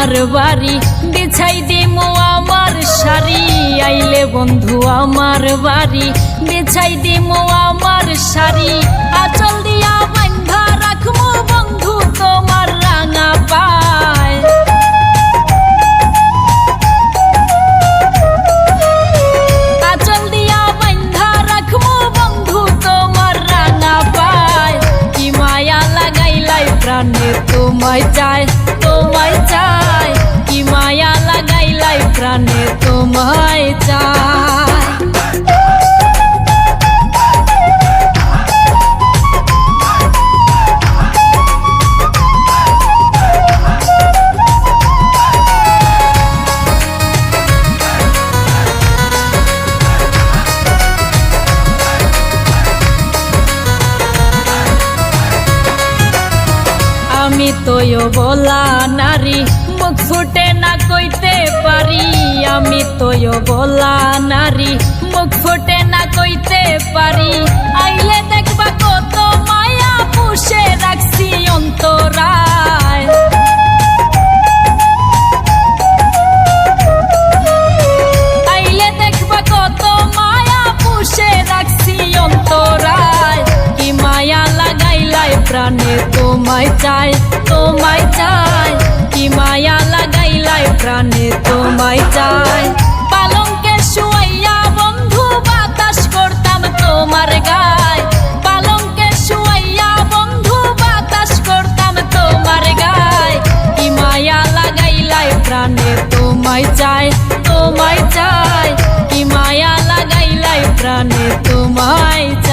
আমার বাড়ি বিছাই দিমু আমার শাড়ি আইলে বন্ধু আমার বাড়ি বিছাই দিমু আমার শাড়ি আঁচল দিয়া বান্ধা রাখমু বন্ধু তোমার রাঙা পায় আঁচল দিয়া বান্ধা রাখমু বন্ধু তোমার রাঙা পায় কি মায়া লাগাইলাই প্রাণে তোমায় চায় তোমায় চায় কি মায়া লাগাইলাই প্রাণে তোমায় চায় আমি তোয় বলা নারী মুখ ফুটে না কইতে পারি আমি তোয় বলা নারী মুখ ফুটে না কইতে পারি আইলে দেখবা কত মায়া পুষে রাখছি অন্তরায় আইলে দেখবা কত মায়া পুষে রাখছি অন্তরায় কি মায়া লাগাইলাই প্রাণে তোমায় চায় তোমায় চায় কি মায়া লাগাইলাই প্রাণে তোমায় চায় পালঙ্কে শুয়াইয়া বন্ধু বাতাস করতাম তোমার গায় পালঙ্কে শুয়াইয়া বন্ধু বাতাস করতাম তোমার গায় কি মায়া লাগাইলাই প্রাণে তোমায় চায় তোমায় চায় কি মায়া লাগাইলাই প্রাণে তোমায় চায়।